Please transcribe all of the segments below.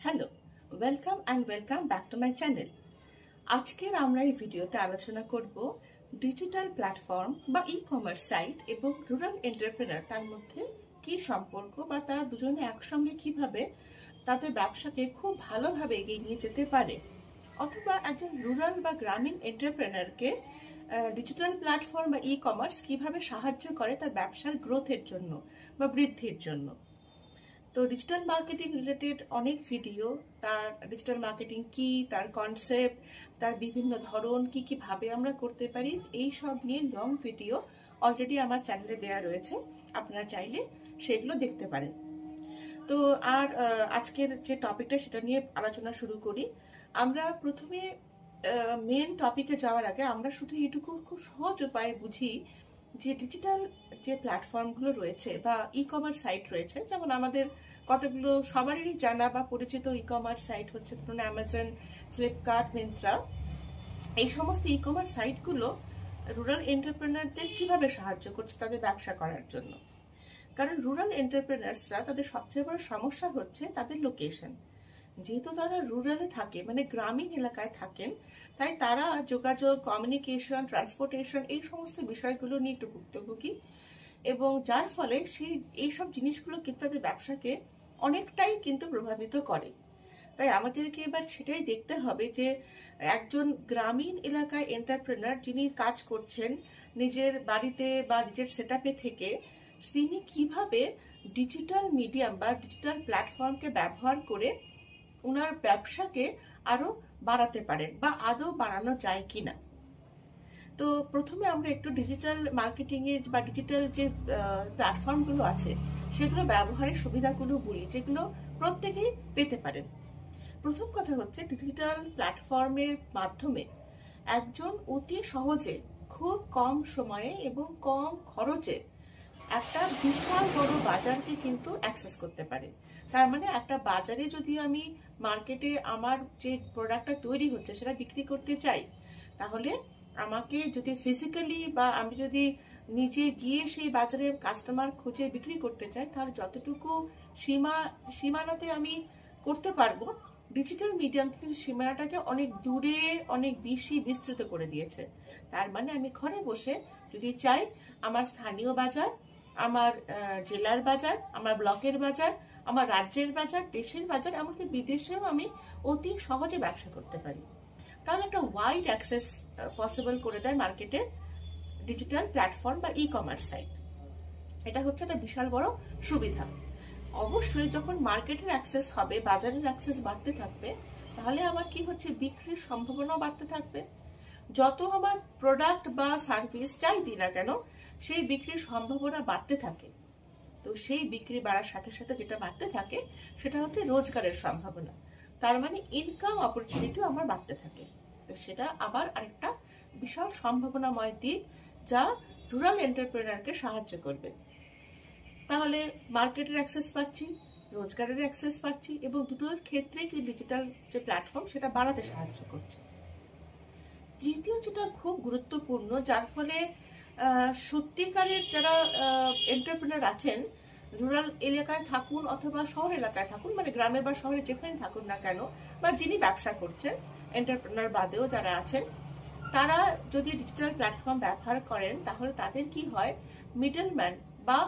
Hello, welcome back to my channel. আজকের আমরা এই ভিডিওতে আলোচনা করব ডিজিটাল প্ল্যাটফর্ম বা ই কমার্স সাইট এবং রুরাল এন্টারপ্রেনার, তার মধ্যে কি সম্পর্ক বা তারা দুজনে একসঙ্গে কিভাবে তাদের ব্যবসাকে খুব ভালোভাবে এগিয়ে নিয়ে যেতে পারে, অথবা একজন রুরাল বা গ্রামীণ এন্টারপ্রেনারকে ডিজিটাল প্ল্যাটফর্ম বা ই কমার্স কিভাবে সাহায্য করে তার ব্যবসার গ্রোথের জন্য বা বৃদ্ধির জন্য। তো ডিজিটাল মার্কেটিং রিলেটেড অনেক ভিডিও, তার ডিজিটাল মার্কেটিং কি, তার কনসেপ্ট, তার বিভিন্ন ধরন, কি ভাবে আমরা করতে পারি, এই সব নিয়ে লং ভিডিও অলরেডি আমার চ্যানেলে দেওয়া রয়েছে, আপনারা চাইলে সেগুলো দেখতে পারেন। তো আর আজকের যে টপিকটা সেটা নিয়ে আলোচনা শুরু করি। আমরা প্রথমে মেন টপিকে যাওয়ার আগে আমরা শুধু এইটুকু খুব সহজ উপায়ে বুঝি যে ডিজিটাল যে প্ল্যাটফর্মগুলো রয়েছে বা ই কমার্স সাইট রয়েছে, যেমন আমাদের কতগুলো সবারই জানা বা পরিচিত ই কমার্স সাইট হচ্ছে ধরুন অ্যামাজন, ফ্লিপকার্ট, মিন্ত্রা। এই সমস্ত ই কমার্স সাইটগুলো রুরাল এন্টারপ্রেনারদের কিভাবে সাহায্য করছে তাদের ব্যবসা করার জন্য। কারণ রুরাল এন্টারপ্রেনার্সরা তাদের সবচেয়ে বড় সমস্যা হচ্ছে তাদের লোকেশন। যেহেতু তারা রুরালে থাকে, মানে গ্রামীণ এলাকায় থাকেন, তাই তারা যোগাযোগ, কমিউনিকেশন, ট্রান্সপোর্টেশন এই সমস্ত বিষয়গুলো নিয়ে একটু ভুক্তভোগী, এবং যার ফলে সেই এইসব জিনিসগুলো কিন্তু তাদের ব্যবসাকে অনেকটাই কিন্তু প্রভাবিত করে। তাই আমাদেরকে এবার সেটাই দেখতে হবে যে একজন গ্রামীণ এলাকায় এন্টারপ্রেনার যিনি কাজ করছেন নিজের বাড়িতে বা নিজের সেটআপে থেকে, তিনি কিভাবে ডিজিটাল মিডিয়াম বা ডিজিটাল প্ল্যাটফর্মকে ব্যবহার করে ওনার ব্যবসাকে আরো বাড়াতে পারেন বা আদৌ বাড়ানো যায় কিনা। তো প্রথমে আমরা একটু ডিজিটাল মার্কেটিং এর বা ডিজিটাল যে প্ল্যাটফর্মগুলো আছে সেগুলো ব্যবহারের সুবিধাগুলো বলি, যেগুলো প্রত্যেকেই পেতে পারেন। প্রথম কথা হচ্ছে, ডিজিটাল প্ল্যাটফর্মের মাধ্যমে একজন অতি সহজে খুব কম সময়ে এবং কম খরচে একটা বিশাল বড় বাজারকে কিন্তু অ্যাক্সেস করতে পারে। তার মানে একটা বাজারে যদি আমি মার্কেটে আমার যে প্রোডাক্টটা তৈরি হচ্ছে সেটা বিক্রি করতে চাই, তাহলে আমাকে যদি ফিজিক্যালি বা আমি যদি নিজে গিয়ে সেই বাজারে কাস্টমার খুঁজে বিক্রি করতে চাই, তাহলে যতটুকু সীমানাতে আমি করতে পারবো, ডিজিটাল মিডিয়াম কিন্তু সীমানাটাকে অনেক দূরে অনেক বেশি বিস্তৃত করে দিয়েছে। তার মানে আমি ঘরে বসে যদি চাই আমার স্থানীয় বাজার, আমার জেলার বাজার, আমার ব্লকের বাজার, আমার রাজ্যের বাজার, দেশের বাজার, এমনকি বিদেশেও আমি অতি সহজে ব্যবসা করতে পারি। তাহলে একটা ওয়াইড অ্যাক্সেস পসিবল করে দেয় মার্কেটে ডিজিটাল প্ল্যাটফর্ম বা ই কমার্স সাইট। এটা হচ্ছে একটা বিশাল বড় সুবিধা। অবশ্যই যখন মার্কেটের অ্যাক্সেস হবে, বাজারের অ্যাক্সেস বাড়তে থাকবে, তাহলে আমার কি হচ্ছে, বিক্রির সম্ভাবনাও বাড়তে থাকবে। যত আমার প্রোডাক্ট বা সার্ভিস যাই দিই না কেন, সেই বিক্রির সম্ভাবনা বাড়তে থাকে। তো সেই বিক্রি বাড়ার সাথে সাথে যেটা বাড়তে থাকে সেটা হচ্ছে রোজগারের সম্ভাবনা। তার মানে ইনকাম অপরচুনিটিও আমার বাড়তে থাকে। তো সেটা আবার আরেকটা বিশাল সম্ভাবনাময় দিক, যা রুরাল এন্টারপ্রেনারকে সাহায্য করবে। তাহলে মার্কেটের অ্যাক্সেস পাচ্ছি, রোজগারের অ্যাক্সেস পাচ্ছি, এবং দুটোর ক্ষেত্রেই কি ডিজিটাল যে প্ল্যাটফর্ম সেটা বাড়াতে সাহায্য করছে। তৃতীয় যেটা খুব গুরুত্বপূর্ণ, যার ফলে সত্যিকারের যারা এন্টারপ্রেনার আছেন, রুরাল এলাকায় থাকুন অথবা শহর এলাকায় থাকুন, মানে গ্রামে বা শহরে যেখানে থাকুন না কেন, বা যিনি ব্যবসা করছেন এন্টারপ্রেনার বাদেও যারা আছেন, তারা যদি ডিজিটাল প্ল্যাটফর্ম ব্যবহার করেন, তাহলে তাদের কি হয়, মিডলম্যান বা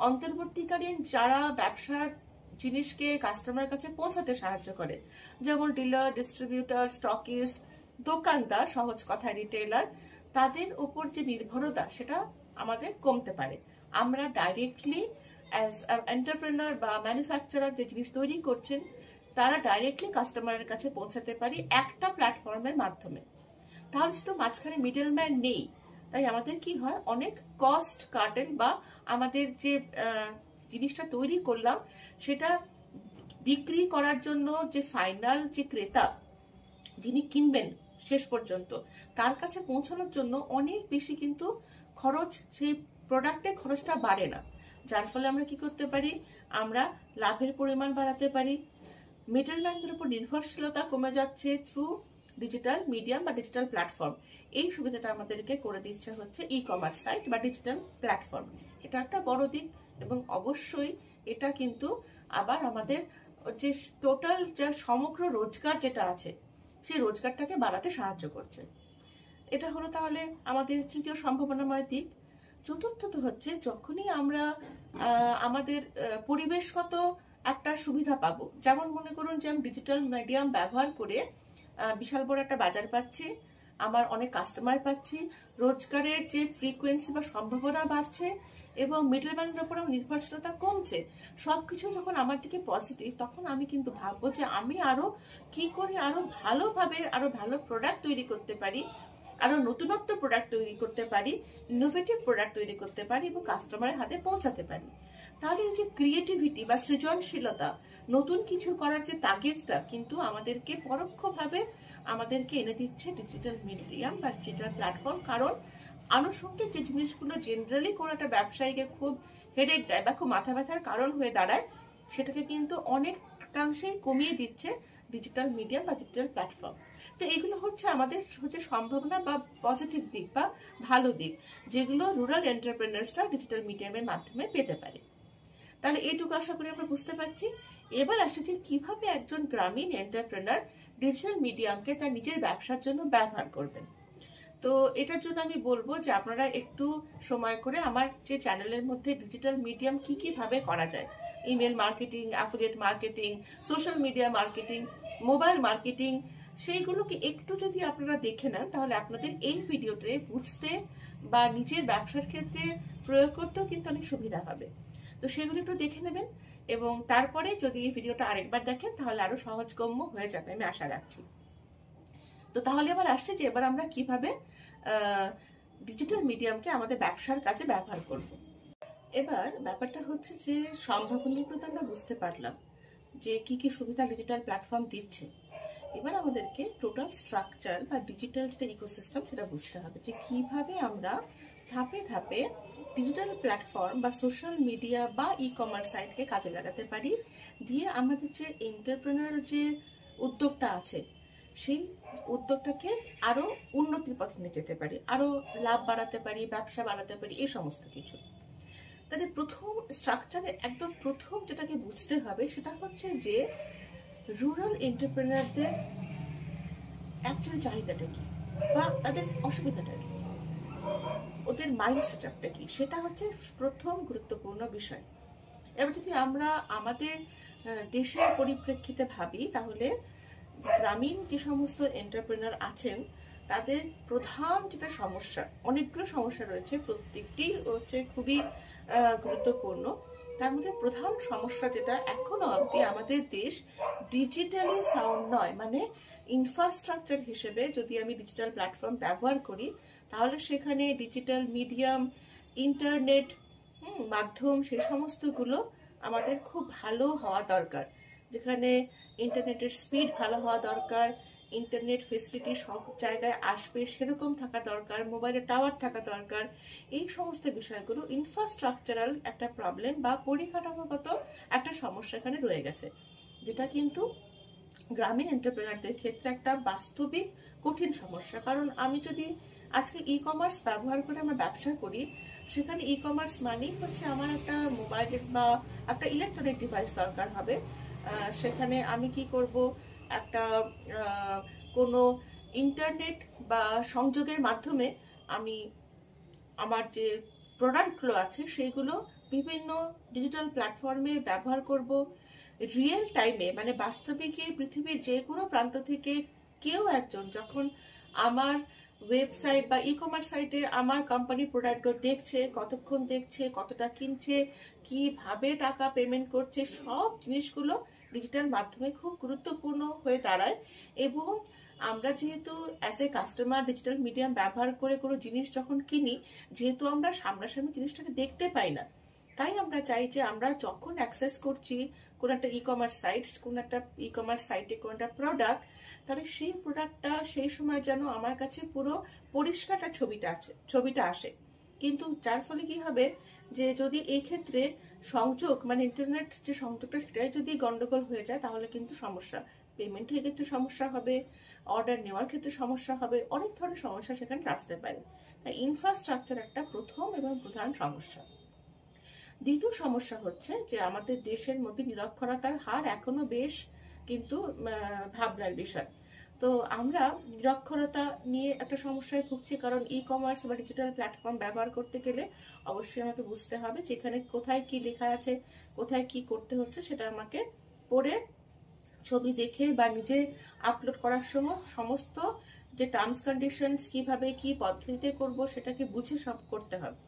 অন্তর্বর্তীকালীন যারা ব্যবসার জিনিসকে কাস্টমারের কাছে পৌঁছাতে সাহায্য করে, যেমন ডিলার, ডিস্ট্রিবিউটর, স্টকিস্ট, দোকানদার, সহজ কথায় রিটেলার, তাদের উপর যে নির্ভরতা সেটা আমাদের কমতে পারে। আমরা ডাইরেক্টলি অ্যাজ এন্টারপ্রেনার বা ম্যানুফ্যাকচারার যে জিনিস তৈরি করছেন, তারা ডাইরেক্টলি কাস্টমারের কাছে পৌঁছাতে পারি একটা প্ল্যাটফর্মের মাধ্যমে। তাহলে শুধু মাঝখানে মিডলম্যান নেই, তাই আমাদের কি হয়, অনেক কস্ট কাটেন বা আমাদের যে জিনিসটা তৈরি করলাম সেটা বিক্রি করার জন্য যে ফাইনাল যে ক্রেতা যিনি কিনবেন শেষ পর্যন্ত, তার কাছে পৌঁছানোর জন্য অনেক বেশি কিন্তু খরচ, সেই প্রোডাক্টের খরচটা বাড়ে না। যার ফলে আমরা কি করতে পারি, আমরা লাভের পরিমাণ বাড়াতে পারি। মিডলম্যানদের উপর নির্ভরশীলতা কমে যাচ্ছে থ্রু ডিজিটাল মিডিয়াম বা ডিজিটাল প্ল্যাটফর্ম। এই সুবিধাটা আমাদেরকে করে দিচ্ছে হচ্ছে ই কমার্স সাইট বা ডিজিটাল প্ল্যাটফর্ম। এটা একটা বড় দিক, এবং অবশ্যই এটা কিন্তু আবার আমাদের যে টোটাল যে সমগ্র রোজগার যেটা আছে সেই রোজগারটাকে বাড়াতে সাহায্য করছে। এটা হলো তাহলে আমাদের তৃতীয় সম্ভাবনাময় দিক। চতুর্থত হচ্ছে যখনই আমরা আমাদের পরিবেশগত একটা সুবিধা পাবো, যেমন মনে করুন যে আমি ডিজিটাল মিডিয়াম ব্যবহার করে বিশাল বড় একটা বাজার পাচ্ছি, আমার অনেক কাস্টমার পাচ্ছি, রোজগারের যে ফ্রিকোয়েন্সি বা সম্ভাবনা বাড়ছে এবং মিডলম্যানের উপর নির্ভরশীলতা কমছে, সবকিছু যখন আমার দিকে পজিটিভ, তখন আমি কিন্তু ভাববো যে আমি আরো কি করে আরো ভালোভাবে আরো ভালো প্রোডাক্ট তৈরি করতে পারি, আরো নতুনত্ব প্রোডাক্ট তৈরি করতে পারি, ইনোভেটিভ প্রোডাক্ট তৈরি করতে পারি এবং কাস্টমারের হাতে পৌঁছাতে পারি। তাহলে এই যে ক্রিয়েটিভিটি বা সৃজনশীলতা, নতুন কিছু করার যে তাগিদটা কিন্তু আমাদেরকে পরোক্ষভাবে আমাদেরকে এনে দিচ্ছে ডিজিটাল মিডিয়াম বা ডিজিটাল প্ল্যাটফর্ম। কারণ আনুষঙ্গিক যে জিনিসগুলো জেনারেলি কোনো একটা ব্যবসায়ীকে খুব হেডেক দেয় বা খুব মাথা ব্যথার কারণ হয়ে দাঁড়ায়, সেটাকে কিন্তু অনেকাংশেই কমিয়ে দিচ্ছে ডিজিটাল মিডিয়াম বা ডিজিটাল প্ল্যাটফর্ম। তো এগুলো হচ্ছে আমাদের সম্ভাবনা বা পজিটিভ দিক বা ভালো দিক, যেগুলো রুরাল এন্টারপ্রেনার্সরা ডিজিটাল মিডিয়ামের মাধ্যমে পেতে পারে। তাহলে এইটুকু আশা করি আমরা বুঝতে পারছি। এবার আসে যে কিভাবে একজন গ্রামীণ এন্টারপ্রেনার ডিজিটাল মিডিয়ামকে তার নিজের ব্যবসার জন্য ব্যবহার করবেন। তো এটার জন্য আমি বলবো যে আপনারা একটু সময় করে আমার যে চ্যানেলের মধ্যে ডিজিটাল মিডিয়াম কি ভাবে করা যায়, email marketing, affiliate marketing, social media marketing, mobile marketing, সেইগুলোকে একটু যদি আপনারা দেখে নেন, তাহলে আপনাদের এই ভিডিওতে বুঝতে বা নিজের ব্যবসার ক্ষেত্রে প্রয়োগ করতেও কিন্তু অনেক সুবিধা হবে। তো সেগুলো একটু দেখে নেবেন এবং তারপরে যদি এই ভিডিওটা আরেকবার দেখেন তাহলে আরো সহজগম্য হয়ে যাবে, আমি আশা রাখছি। তো তাহলে আবার আসছে যে এবার আমরা কিভাবে ডিজিটাল মিডিয়ামকে আমাদের ব্যবসার কাজে ব্যবহার করব। এবার ব্যাপারটা হচ্ছে যে সম্ভাবনাগুলো তো আমরা বুঝতে পারলাম যে কি সুবিধা ডিজিটাল প্ল্যাটফর্ম দিচ্ছে। এবার আমাদেরকে টোটাল স্ট্রাকচার বা ডিজিটাল যেটা ইকোসিস্টেম সেটা বুঝতে হবে, যে কিভাবে আমরা ধাপে ধাপে ডিজিটাল প্ল্যাটফর্ম বা সোশ্যাল মিডিয়া বা ই কমার্স সাইটকে কাজে লাগাতে পারি, দিয়ে আমাদের যে এন্টারপ্রেনার যে উদ্যোগটা আছে সেই উদ্যোগটাকে আরো উন্নতির পথে নিয়ে যেতে পারি, আরো লাভ বাড়াতে পারি, ব্যবসা বাড়াতে পারি, এই সমস্ত কিছু। তাহলে প্রথম স্ট্রাকচারে একদম প্রথম যেটাকে বুঝতে হবে সেটা হচ্ছে যে রুরাল এন্টারপ্রেনারদের অ্যাকচুয়াল চাহিদাটা কি বা তাদের অসুবিধাটা কি, ওদের মাইন্ড সেটআপটা কি, সেটা হচ্ছে প্রথম গুরুত্বপূর্ণ বিষয়। এবার যদি আমরা আমাদের দেশের পরিপ্রেক্ষিতে ভাবি, তাহলে গ্রামীণ যে সমস্ত এন্টারপ্রেনার আছেন তাদের প্রধান যেটা সমস্যা, অনেকগুলো সমস্যা রয়েছে, প্রত্যেকটি হচ্ছে খুবই গুরুত্বপূর্ণ। তার মধ্যে প্রধান সমস্যা যেটা এখনো অবধি আমাদের দেশ ডিজিটালি সাউন্ড নয়, মানে ইনফ্রাস্ট্রাকচার হিসেবে যদি আমি ডিজিটাল প্ল্যাটফর্ম ব্যবহার করি তাহলে সেখানে ডিজিটাল মিডিয়াম, ইন্টারনেট মাধ্যম, সে সমস্তগুলো আমাদের খুব ভালো হওয়া দরকার, যেখানে ইন্টারনেটের স্পিড ভালো হওয়া দরকার, ইন্টারনেট ফেসিলিটি সব জায়গায় আসবে সেরকম থাকা দরকার, মোবাইলের টাওয়ার থাকা দরকার। এই সমস্ত বিষয়গুলো ইনফ্রাস্ট্রাকচারাল একটা প্রবলেম বা পরিকাঠামোগত একটা সমস্যা এখানে রয়ে গেছে, যেটা কিন্তু গ্রামীণ এন্টারপ্রেনারদের ক্ষেত্রে একটা বাস্তবিক কঠিন সমস্যা। কারণ আমি যদি আজকে ই কমার্স ব্যবহার করে আমার ব্যবসা করি, সেখানে ই কমার্স মানেই হচ্ছে আমার একটা মোবাইল বা একটা ইলেকট্রনিক ডিভাইস দরকার হবে। সেখানে আমি কি করব, একটা কোনো ইন্টারনেট বা সংযোগের মাধ্যমে আমি আমার যে প্রোডাক্টগুলো আছে সেইগুলো বিভিন্ন ডিজিটাল প্ল্যাটফর্মে ব্যবহার করব। রিয়েল টাইমে, মানে বাস্তবিকে পৃথিবীর যে কোনো প্রান্ত থেকে কেউ একজন যখন আমার ওয়েবসাইট বা ই কমার্স সাইটে আমার কোম্পানির প্রোডাক্টগুলো দেখছে, কতক্ষণ দেখছে, কতটা কিনছে, কিভাবে টাকা পেমেন্ট করছে, সব জিনিসগুলো ডিজিটাল মাধ্যমে খুব গুরুত্বপূর্ণ হয়ে দাঁড়ায়। এবং আমরা যেহেতু as a customer digital medium ব্যবহার করে কোনো জিনিস যখন কিনি, যেহেতু আমরা সামনাসামনি জিনিসটাকে দেখতে পাই না, তাই আমরা চাই যে আমরা যখন অ্যাক্সেস করছি কোন একটা ই কমার্স সাইট, কোন একটা ই কমার্স সাইটে কোন একটা প্রোডাক্ট, তাহলে সেই প্রোডাক্টটা সেই সময় যেন আমার কাছে পুরো পরিষ্কার ছবিটা আসে। কিন্তু যার ফলে কি হবে, যে যদি এই ক্ষেত্রে সংযোগ মানে ইন্টারনেট যে সংযোগটা সেটাই যদি গন্ডগোল হয়ে যায়, তাহলে কিন্তু সমস্যা, পেমেন্টের ক্ষেত্রে সমস্যা হবে, অর্ডার নেওয়ার ক্ষেত্রে সমস্যা হবে, অনেক ধরনের সমস্যা সেখানে আসতে পারে। তাই ইনফ্রাস্ট্রাকচার একটা প্রথম এবং প্রধান সমস্যা। দ্বিতীয় সমস্যা হচ্ছে যে আমাদের দেশের মধ্যে নিরক্ষরতার হার এখনো বেশ কিন্তু ভাবনার বিষয়। তো আমরা নিরক্ষরতা নিয়ে একটা সমস্যায় ভুগছি, কারণ ই কমার্স বা ডিজিটাল প্ল্যাটফর্ম ব্যবহার করতে গেলে অবশ্যই আমাকে বুঝতে হবে যেখানে কোথায় কি লেখা আছে, কোথায় কি করতে হচ্ছে, সেটা আমাকে পড়ে ছবি দেখে বা নিজে আপলোড করার সময় সমস্ত যে টার্মস কন্ডিশনস কিভাবে কি পদ্ধতিতে করব সেটাকে বুঝে সব করতে হবে।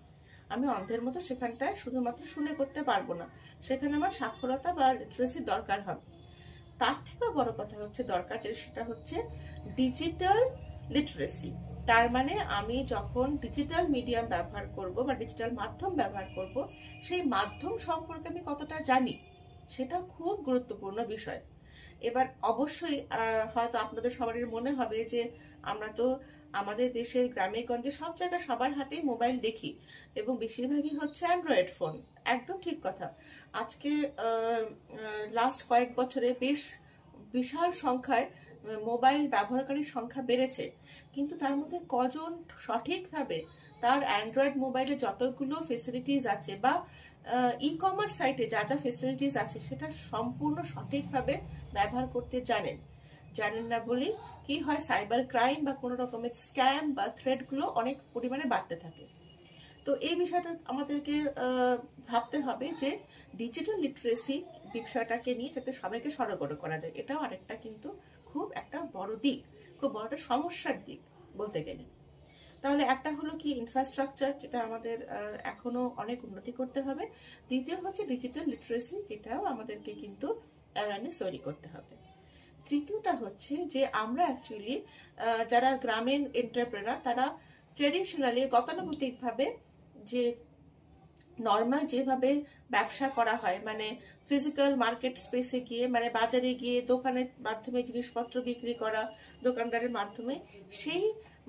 আমি অন্ধের মতো সেখানটায় শুধুমাত্র শুনে করতে পারবো না, সেখানে আমার সাক্ষরতা বা লিটারেসি দরকার হবে। তার থেকেও বড় কথা হচ্ছে দরকার, সেটা হচ্ছে ডিজিটাল লিটারেসি। তার মানে আমি যখন ডিজিটাল মিডিয়াম ব্যবহার করব বা ডিজিটাল মাধ্যম ব্যবহার করব, সেই মাধ্যম সম্পর্কে আমি কতটা জানি, সেটা খুব গুরুত্বপূর্ণ বিষয়। এবার অবশ্যই হয়তো আপনাদের সবারই মনে হবে যে আমরা তো আমাদের দেশের গ্রামে গঞ্জে সব জায়গায় সবার হাতেই মোবাইল দেখি এবং বেশিরভাগই হচ্ছে অ্যান্ড্রয়েড ফোন। একদম ঠিক কথা। আজকে লাস্ট কয়েক বছরে বেশ বিশাল সংখ্যায় মোবাইল ব্যবহারকারীর সংখ্যা বেড়েছে, কিন্তু তার মধ্যে কজন সঠিকভাবে তার অ্যান্ড্রয়েড মোবাইলে যতগুলো ফেসিলিটিস আছে বা ই কমার্স সাইটে যা যা ফেসিলিটিস আছে সেটা সম্পূর্ণ সঠিকভাবে ব্যবহার করতে জানেন না বলেই কি হয়, সাইবার ক্রাইম বা কোনো রকমের স্ক্যাম বা থ্রেটগুলো অনেক পরিমাণে বাড়তে থাকে। তো এই বিষয়টা আমাদেরকে ভাবতে হবে যে ডিজিটাল লিটারেসি বিষয়টাকে নিয়ে যাতে সবাইকে সরগর করা যায়, এটাও আরেকটা কিন্তু খুব একটা বড় দিক, খুব বড় একটা সমস্যার দিক বলতে গেলে। তাহলে একটা হলো কি ইনফ্রাস্ট্রাকচার, যেটা আমাদের এখনো অনেক উন্নতি করতে হবে। দ্বিতীয় হচ্ছে ডিজিটাল লিটারেসি, যেটাও আমাদেরকে কিন্তু অ্যাওয়ারনেস তৈরি করতে হবে। তৃতীয়টা হচ্ছে যে আমরা অ্যাকচুয়ালি যারা গ্রামীণ এন্টারপ্রেনার, তারা ট্রেডিশনালি গতানুগতিকভাবে যে নর্মাল যেভাবে ব্যবসা করা হয়, মানে ফিজিক্যাল মার্কেট স্পেসে গিয়ে, মানে বাজারে গিয়ে দোকানের মাধ্যমে জিনিসপত্র বিক্রি করা, দোকানদারের মাধ্যমে, সেই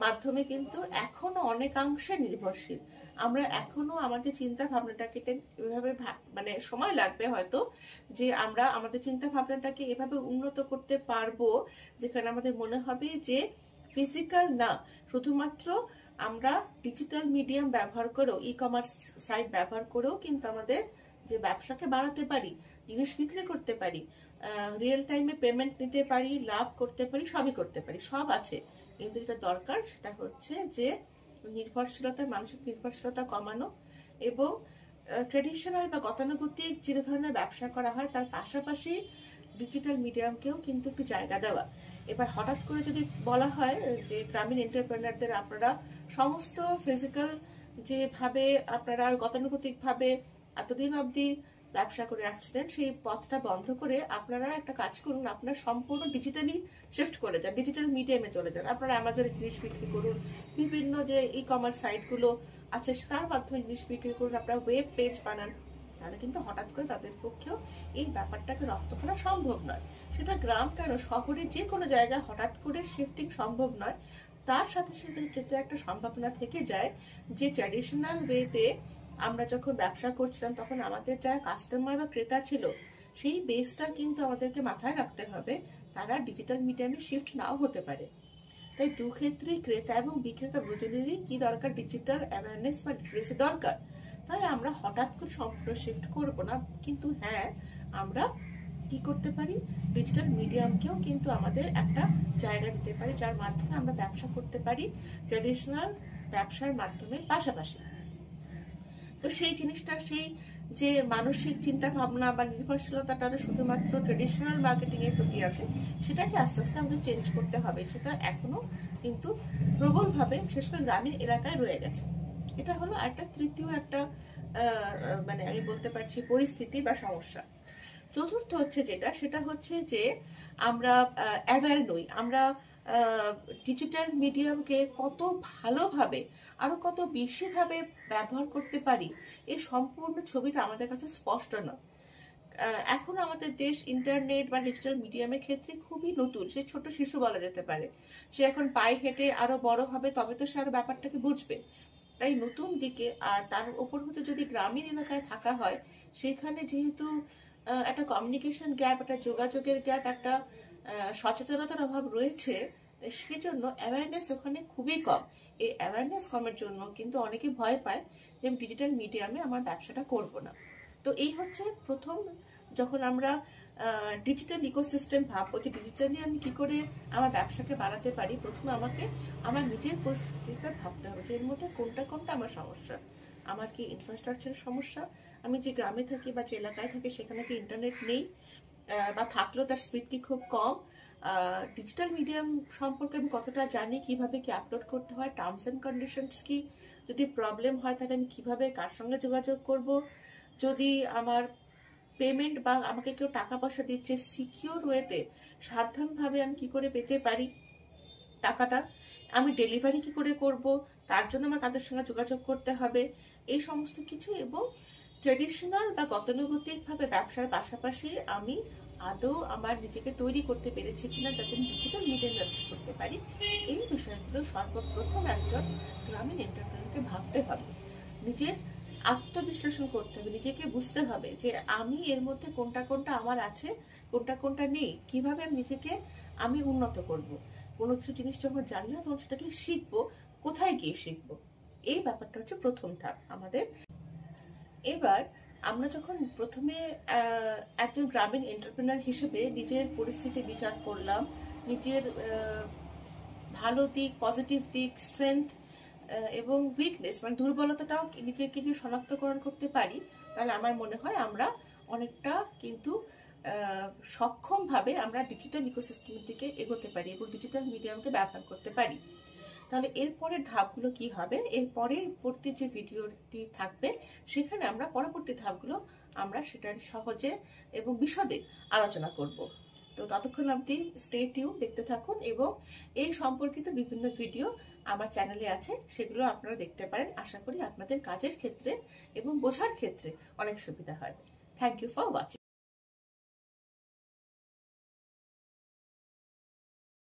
মাধ্যমে কিন্তু এখনো অনেকাংশে নির্ভরশীল। আমরা এখনো আমাদের চিন্তা ভাবনাটাকে এভাবে মানে সময় লাগবে হয়তো যে আমরা আমাদের চিন্তা ভাবনাটাকে এভাবে উন্নত করতে পারবো যেখানে আমাদের মনে হবে যে ফিজিক্যাল না, শুধুমাত্র আমরা ডিজিটাল মিডিয়াম ব্যবহার করেও, ই কমার্স সাইট ব্যবহার করেও কিন্তু আমাদের যে ব্যবসাকে বাড়াতে পারি, জিনিস বিক্রি করতে পারি, রিয়েল টাইমে পেমেন্ট নিতে পারি, লাভ করতে পারি, সবই করতে পারি, সব আছে। কিন্তু যেটা দরকার সেটা হচ্ছে যে নির্ভরশীলতা, মানসিক নির্ভরশীলতা কমানো এবং ট্রেডিশনাল বা গতানুগতিক যে ধরনের ব্যবসা করা হয় তার পাশাপাশি ডিজিটাল মিডিয়ামকেও কিন্তু একটু জায়গা দেওয়া। এবার হঠাৎ করে যদি বলা হয় যে গ্রামীণ এন্টারপ্রেনারদের আপনারা সমস্ত ফিজিক্যাল যেভাবে আপনারা গতানুগতিকভাবে এতদিন অবধি ব্যবসা করে আসছিলেন সেই পথটা বন্ধ করে আপনারা একটা কাজ করুন, আপনারা সম্পূর্ণ ডিজিটালি শিফট করে যান, ডিজিটাল মিডিয়ামে চলে যান। আপনারা অ্যামাজনে জিনিস বিক্রি করুন, বিভিন্ন যে ই কমার্স সাইটগুলো আছে তার মাধ্যমে জিনিস বিক্রি করুন, আপনারা ওয়েব পেজ বানান। তাহলে কিন্তু হঠাৎ করে তাদের পক্ষেও এই ব্যাপারটাকে রপ্ত করা সম্ভব নয়। সেটা গ্রাম কেন, শহরে যে কোনো জায়গায় হঠাৎ করে শিফটিং সম্ভব নয়। তার সাথে সাথে যেতে একটা সম্ভাবনা থেকে যায় যে ট্র্যাডিশনাল ওয়েতে আমরা যখন ব্যবসা করছিলাম তখন আমাদের যারা কাস্টমার বা ক্রেতা ছিল সেই বেসটা কিন্তু আমাদেরকে মাথায় রাখতে হবে, তারা ডিজিটাল মিডিয়ামে শিফট নাও হতে পারে। তাই দু ক্ষেত্রেই ক্রেতা এবং বিক্রেতা দুজনেরই কি দরকার, ডিজিটাল অ্যাওয়ারনেস বা লিটারেসি দরকার। তাই আমরা হঠাৎ করে সম্পূর্ণ শিফট করব না, কিন্তু হ্যাঁ আমরা কি করতে পারি, ডিজিটাল মিডিয়ামকেও কিন্তু আমাদের একটা জায়গা দিতে পারি যার মাধ্যমে আমরা ব্যবসা করতে পারি ট্র্যাডিশনাল ব্যবসার মাধ্যমে পাশাপাশি। তো সেই জিনিসটা, সেই যে মানসিক চিন্তা ভাবনা বা নির্ভরশীলতাটা শুধুমাত্র ট্রেডিশনাল মার্কেটিং এর প্রতি আছে, সেটাকে আস্তে আস্তে আমাদের চেঞ্জ করতে হবে। সেটা এখনো কিন্তু প্রবলভাবে বিশেষ করে গ্রামীণ এলাকায় রয়ে গেছে। এটা হলো একটা তৃতীয় একটা মানে আমি বলতে পারছি পরিস্থিতি বা সমস্যা। চতুর্থ হচ্ছে যেটা, সেটা হচ্ছে যে আমরা অ্যাওয়্যার নই, আমরা ডিজিটাল মিডিয়ামকে কত ভালোভাবে আরো কত বেশিভাবে ব্যবহার করতে পারি এই সম্পূর্ণ ছবিটা আমাদের কাছে স্পষ্ট নয়। এখন আমাদের দেশ ইন্টারনেট বা ডিজিটাল মিডিয়ামের ক্ষেত্রে খুবই নতুন, সে ছোট শিশু বলা যেতে পারে। সে এখন পায়ে হেঁটে আরো বড় হবে, তবে তো সে আরো ব্যাপারটাকে বুঝবে। তাই নতুন দিকে, আর তার উপর হচ্ছে যদি গ্রামীণ এলাকায় থাকা হয় সেখানে যেহেতু একটা কমিউনিকেশন গ্যাপ, একটা যোগাযোগের গ্যাপ, একটা সচেতনতার অভাব রয়েছে, সেই জন্য অ্যাওয়ারনেস ওখানে খুবই কম। এই অ্যাওয়ারনেস কমের জন্য কিন্তু অনেকে ভয় পায় যে আমি ডিজিটাল মিডিয়ামে আমার ব্যবসাটা করব না। তো এই হচ্ছে প্রথম, যখন আমরা ডিজিটাল ইকোসিস্টেম ভাববো যে ডিজিটালি আমি কি করে আমার ব্যবসাকে বাড়াতে পারি, প্রথমে আমাকে আমার নিজের পরিস্থিতিটা ভাবতে হবে যে এর মধ্যে কোনটা কোনটা আমার সমস্যা। আমার কি ইনফ্রাস্ট্রাকচারের সমস্যা, আমি যে গ্রামে থাকি বা যে এলাকায় থাকি সেখানে কি ইন্টারনেট নেই, বা থাকলেও তার স্পিড কি খুব কম, ডিজিটাল মিডিয়াম সম্পর্কে আমি কতটা জানি, কিভাবে কি আপলোড করতে হয়, টার্মস অ্যান্ড কন্ডিশনস কি, যদি প্রবলেম হয় তাহলে আমি কিভাবে কার সঙ্গে যোগাযোগ করব, যদি আমার পেমেন্ট বা আমাকে কেউ টাকা পয়সা দিচ্ছে সিকিউর ওয়েতে সাবধানভাবে আমি কি করে পেতে পারি টাকাটা, আমি ডেলিভারি কি করে করব, তার জন্য আমার তাদের সঙ্গে যোগাযোগ করতে হবে, এই সমস্ত কিছু। এবং ট্রেডিশনাল বা গতানুগতিকভাবে ব্যবসার পাশাপাশি আমি আদৌ আমার নিজেকে তৈরি করতে পেরেছি কিনা যাতে আমি ডিজিটাল মিডিয়াম ব্যবসা করতে পারি, এই বিষয়গুলো সর্বপ্রথম একজন গ্রামীণ এন্টারপ্রেনারকে ভাবতে হবে। নিজের আত্মবিশ্লেষণ করতে হবে, নিজেকে বুঝতে হবে যে আমি এর মধ্যে কোনটা কোনটা আমার আছে, কোনটা কোনটা নেই, কিভাবে আমি নিজেকে উন্নত করব। কোনো কিছু জিনিস যখন জানি না তখন সেটাকে শিখবো, কোথায় গিয়ে শিখবো, এই ব্যাপারটা হচ্ছে প্রথম ধাপ আমাদের। এবার আমরা যখন প্রথমে একজন গ্রামীণ এন্টারপ্রেনার হিসেবে নিজের পরিস্থিতি বিচার করলাম, নিজের ভালো দিক, পজিটিভ দিক, স্ট্রেংথ এবং উইকনেস মানে দুর্বলতাটাও নিজেকে যদি শনাক্তকরণ করতে পারি, তাহলে আমার মনে হয় আমরা অনেকটা কিন্তু সক্ষমভাবে আমরা ডিজিটাল ইকোসিস্টেমের দিকে এগোতে পারি এবং ডিজিটাল মিডিয়ামকে ব্যবহার করতে পারি। তাহলে এরপরের ধাপগুলো কি হবে, পরবর্তী যে ভিডিওটি থাকবে সেখানে আমরা পরবর্তী ধাপগুলো আমরা সেটার সহজে এবং বিশদে আলোচনা করব। তো ততক্ষণ অবধি স্টে টিউন, দেখতে থাকুন এবং এই সম্পর্কিত বিভিন্ন ভিডিও আমার চ্যানেলে আছে, সেগুলো আপনারা দেখতে পারেন। আশা করি আপনাদের কাজের ক্ষেত্রে এবং বোঝার ক্ষেত্রে অনেক সুবিধা হয়। Thank you for watching.